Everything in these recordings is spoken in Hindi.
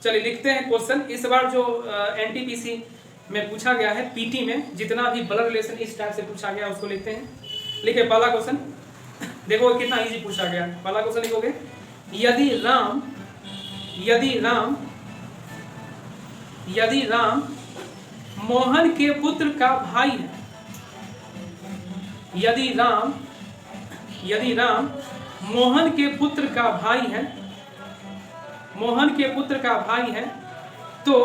चलिए लिखते हैं क्वेश्चन। इस बार जो एनटीपीसी में पूछा गया है, पीटी में जितना भी ब्लड रिलेशन इस टाइप से पूछा गया उसको लिखते हैं। लिखे पहला क्वेश्चन, देखो कितना इजी पूछा गया है। पहला क्वेश्चन लिखोगे, यदि राम मोहन के पुत्र का भाई है, यदि राम मोहन के पुत्र का भाई है, मोहन के पुत्र का भाई है, तो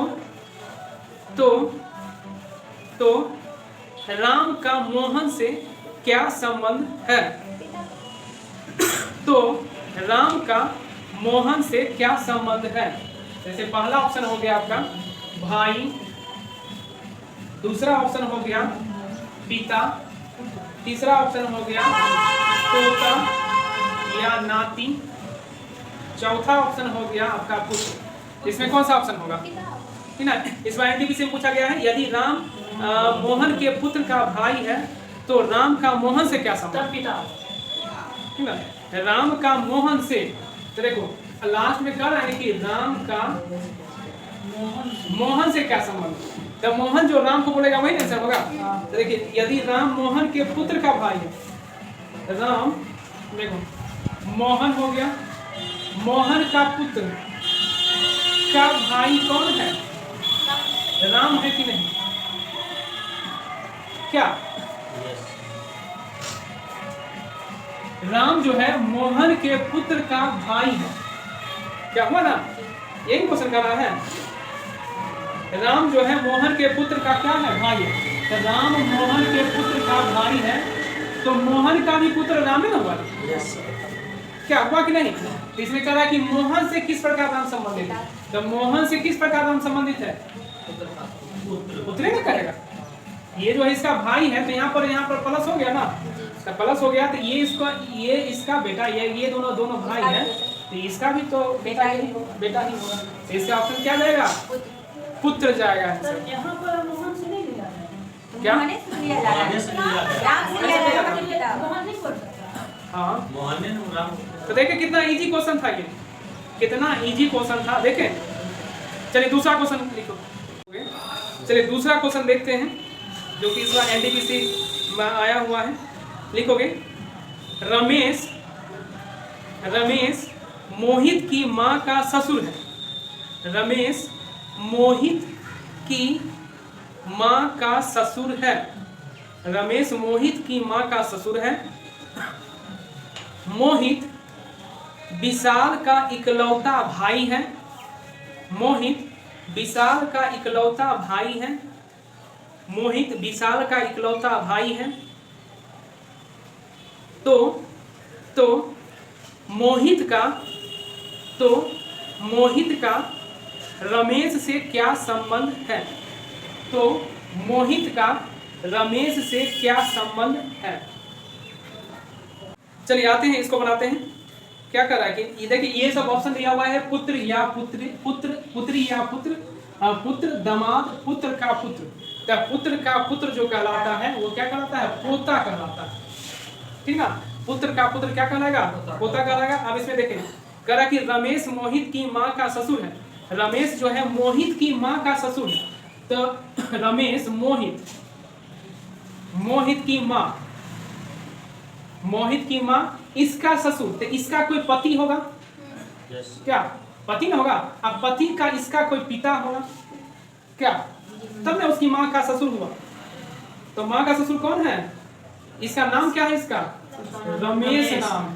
राम का मोहन से क्या संबंध है? तो राम का मोहन से क्या संबंध है? जैसे पहला ऑप्शन हो गया आपका भाई, दूसरा ऑप्शन हो गया पिता, तीसरा ऑप्शन हो गया पोता या नाती, चौथा ऑप्शन हो गया आपका पुत्र। इसमें कौन सा ऑप्शन होगा? ठीक ना, इस बार एनटीपीसी में पूछा गया है यदि राम मोहन के पुत्र का भाई है तो राम का मोहन से क्या संबंध? पिता। ठीक ना, राम का मोहन से, तो देखो लास्ट में कह रहा है कि राम का मोहन से क्या संबंध, तो मोहन जो राम को बोलेगा वही आंसर होगा। तो देखिए यदि राम मोहन के पुत्र का भाई है, राम देखो मोहन हो गया, मोहन का पुत्र का भाई कौन है? राम है कि नहीं? क्या राम जो है मोहन के पुत्र का भाई है? क्या हुआ ना, यही क्वेश्चन कर रहा है। राम जो है मोहन के पुत्र का क्या है? भाई है। तो राम मोहन के पुत्र का भाई है, तो मोहन का भी पुत्र राम है ना हुआ? क्या हुआ कि नहीं? तो इसमें कह रहा है कि मोहन से किस प्रकार राम संबंधित है, तो मोहन से किस प्रकार राम संबंधित है? पुत्र ना करेगा। ये जो है इसका भाई है, तो यहाँ पर प्लस हो गया ना, तो प्लस हो गया, तो ये इसका बेटा, ये दोनों भाई हैं, तो इसका भी तो बेटा ही होगा। तो इसका ऑप्शन क्या जाएगा? पुत्र जाएगा। यहाँ पर मोहन से नहीं लिया है, क्या? हाँ, तो देखें कितना इजी क्वेश्चन था ये, कितना इजी क्वेश्चन था। देखें, चलिए दूसरा क्वेश्चन लिखो। चलिए दूसरा क्वेश्चन देखते हैं जो कि इस बार एनटीपीसी में आया हुआ है। लिखोगे, रमेश मोहित की माँ का ससुर है। रमेश मोहित की माँ का ससुर है। रमेश मोहित की माँ का ससुर है। मोहित विशाल का इकलौता भाई है। मोहित विशाल का इकलौता भाई है। मोहित विशाल का इकलौता भाई है। तो मोहित का रमेश से क्या संबंध है? तो मोहित का रमेश से क्या संबंध है? चलिए आते हैं, इसको बनाते हैं। क्या कर रहा है कि देखिए ये सब ऑप्शन दिया हुआ है, पुत्र या पुत्री, पुत्री या पुत्र, पुत्र, दामाद, पुत्र का पुत्र। तो पुत्र का पुत्र जो कहलाता है वो क्या कहलाता है? पोता कहलाता है। ठीक ना, पुत्र का पुत्र क्या कहलाएगा? पोता कहलाएगा। अब इसमें देखें, कह रहा कि रमेश मोहित की माँ का ससुर है। रमेश जो है मोहित की माँ का ससुर है, तो रमेश मोहित की माँ इसका ससुर, तो इसका कोई पति होगा? क्या पति ना होगा? अब पति का इसका कोई पिता होगा क्या? तब ना उसकी माँ का ससुर हुआ। तो माँ का ससुर कौन है? इसका नाम क्या है? इसका रमेश नाम है।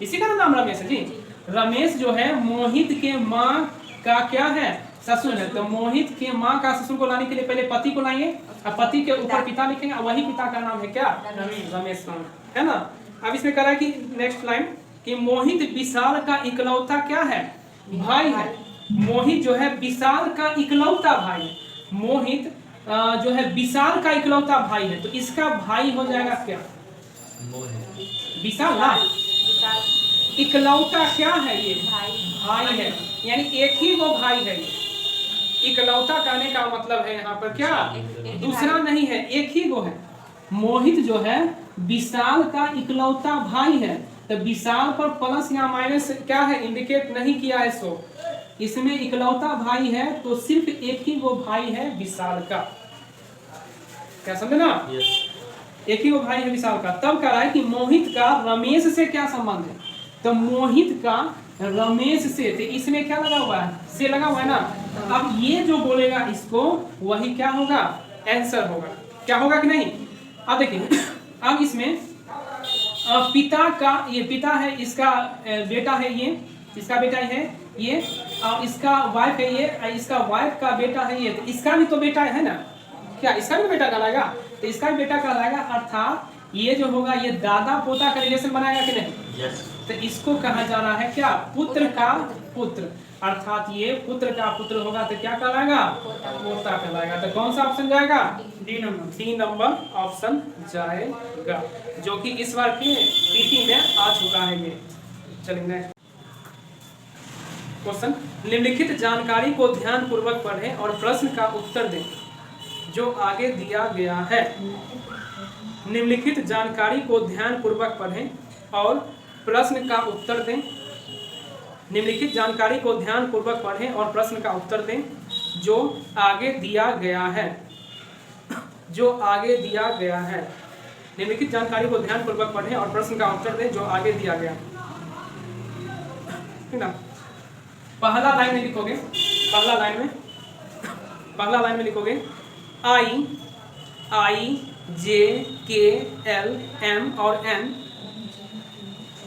इसी का नाम रमेश है जी। रमेश जो है मोहित के माँ का क्या है? ससुर है। तो मोहित के माँ का ससुर को लाने के लिए पहले पति को लाएंगे, और पति के ऊपर पिता लिखेंगे, और वही पिता का नाम है क्या? रमेश नाम है ना। अब इसमें कह रहा है कि नेक्स्ट लाइन कि मोहित विशाल का इकलौता क्या है? भाई है। मोहित जो है विशाल का इकलौता भाई है। मोहित जो है विशाल का इकलौता भाई है, तो इसका भाई हो जाएगा क्या? विशाल ना, इकलौता क्या है? ये भाई है, यानी एक ही वो भाई है। इकलौता कहने का मतलब है यहाँ पर क्या? दूसरा नहीं है, एक ही वो है। मोहित जो है विशाल का इकलौता भाई है, तो विशाल पर प्लस या माइनस क्या है? इंडिकेट नहीं किया है, सो इसमें इकलौता भाई है तो सिर्फ एक ही वो भाई है विशाल का। क्या समझे ना? एक ही वो भाई है विशाल का। तब कह रहा है कि मोहित का रमेश से क्या संबंध है? तो मोहित का रमेश से, तो इसमें क्या लगा हुआ है? से लगा हुआ है ना। अब ये जो बोलेगा इसको वही क्या होगा? आंसर होगा। क्या होगा कि नहीं? अब देखिए, अब इसमें पिता का, ये पिता है, इसका बेटा है, ये इसका बेटा है ये, और इसका वाइफ है ये, इसका वाइफ का बेटा है ये, तो इसका भी तो बेटा है ना। क्या इसका भी बेटा कहलाएगा? तो इसका भी बेटा कहलाएगा। अर्थात ये जो होगा ये दादा पोता का रिलेशन बनाएगा कि नहीं? तो इसको कहा जा रहा है क्या? पुत्र का पुत्र। अर्थात ये पुत्र का पुत्र होगा तो क्या कहलाएगा? पोता कहलाएगा। तो कौन सा ऑप्शन जाएगा? डी नंबर ऑप्शन जाएगा, जो कि इस बार के पीटी में आ चुका है ये। चलेंगे क्वेश्चन। निम्नलिखित जानकारी को ध्यान पूर्वक पढ़ें और प्रश्न का उत्तर दें जो आगे दिया गया है। निम्नलिखित जानकारी को ध्यान पूर्वक पढ़ें और प्रश्न का उत्तर दें। निम्नलिखित जानकारी को ध्यान पूर्वक पढ़ें और प्रश्न का उत्तर दें जो आगे दिया गया है। जो आगे दिया गया है। निम्नलिखित जानकारी को ध्यान पूर्वक पढ़ें और प्रश्न का उत्तर दें जो आगे दिया गया। ठीक ना? पहला लाइन में लिखोगे, पहला लाइन में लिखोगे I, J, K, L, M और N।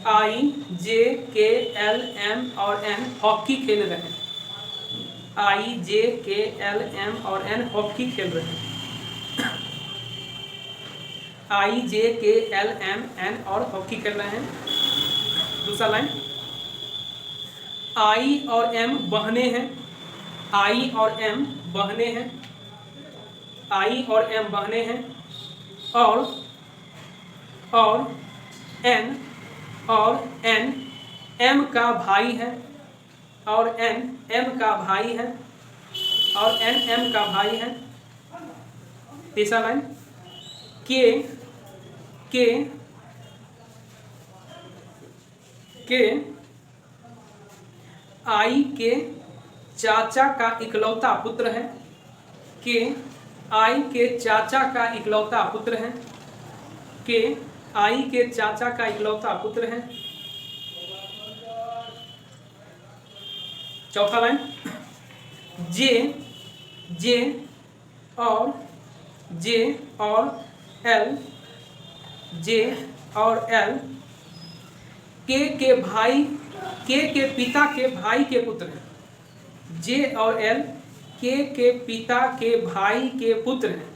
I, J, K, L, M और N हॉकी खेल रहे हैं। I, J, K, L, M और N हॉकी खेल रहे हैं। I, J, K, L, M, N और हॉकी खेल रहे हैं। दूसरा लाइन, I और M बहने हैं। I और M बहने हैं। I और M बहने हैं। और N M का भाई है। और N M का भाई है। और N M का भाई है। तीसरा लाइन, K I के चाचा का इकलौता पुत्र है। K I के चाचा का इकलौता पुत्र है। K I के चाचा का इकलौता पुत्र है। चौथा लाइन, J और L K के पिता के भाई के पुत्र हैं। J और L K के पिता के भाई के पुत्र हैं।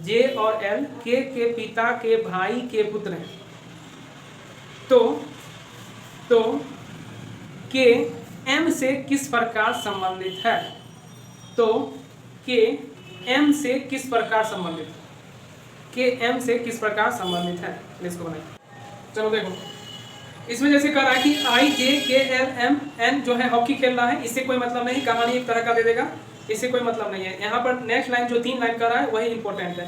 J और L K के पिता के भाई के पुत्र हैं। तो K M से किस प्रकार संबंधित है? तो K M से किस प्रकार संबंधित है? K M से किस प्रकार संबंधित है? इसको बनाइए। चलो देखो, इसमें जैसे कह रहा है कि I, J, K, L, M, N जो है हॉकी खेल रहा है, इससे कोई मतलब नहीं, कहानी एक तरह का दे देगा, इससे कोई मतलब नहीं है। यहाँ पर नेक्स्ट लाइन जो 3 लाइन कर रहा है वही इंपॉर्टेंट है।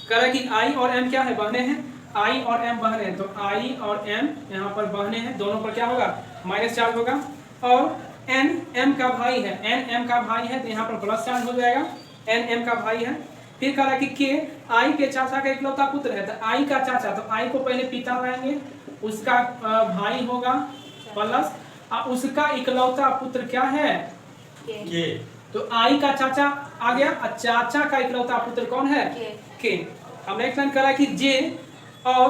कह रहा है कि I और M क्या है? बहने हैं। I और M बहने हैं, तो I और M यहाँ पर बहने हैं, दोनों पर क्या होगा? माइनस चार्ज होगा। और N M का भाई है। N M का भाई है तो यहाँ पर प्लस चार्ज हो जाएगा। N M का भाई है। फिर कह रहा है कि K I के चाचा का इकलौता पुत्र है, तो I का चाचा, तो I को पहले पिता लाएंगे, उसका भाई होगा प्लस, और उसका इकलौता पुत्र क्या है? K। तो I का चाचा आ गया, और चाचा का इकलौता पुत्र कौन है? K। अब नेक्स्ट लाइन करा कि J और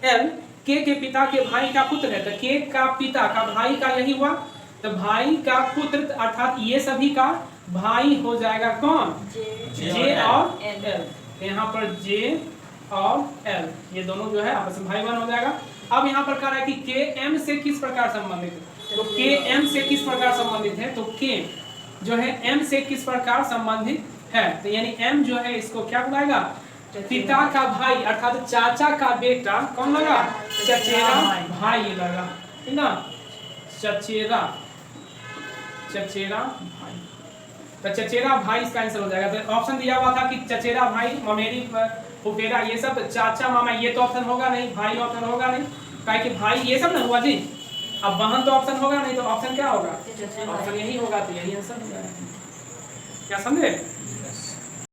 L K के पिता के भाई का पुत्र है, तो K का पिता का भाई का यही हुआ, तो भाई का पुत्र अर्थात ये सभी का भाई हो जाएगा कौन? J और L। यहाँ पर J और L ये दोनों जो है आपस में भाई बहन हो जाएगा। अब यहाँ पर कह रहा है कि K M से किस प्रकार संबंधित है? तो K M से किस प्रकार संबंधित है? तो K जो है M से किस प्रकार संबंधित है? तो यानी M जो है इसको क्या बुलाएगा? पिता का भाई अर्थात चाचा का बेटा कौन लगा? चचेरा भाई लगा, ठीक ना? चचेरा भाई, तो चचेरा भाई इसका आंसर हो जाएगा। तो ऑप्शन दिया हुआ था कि चचेरा भाई, ममेरी, फुफेरा, ये सब, चाचा मामा ये तो ऑप्शन होगा नहीं, भाई ऑप्शन होगा नहीं, काहे कि भाई ये सब ना हुआ जी, अब बहन तो ऑप्शन होगा नहीं, तो ऑप्शन क्या होगा? ऑप्शन यही होगा, तो यही आंसर हो जाएगा। क्या समझे?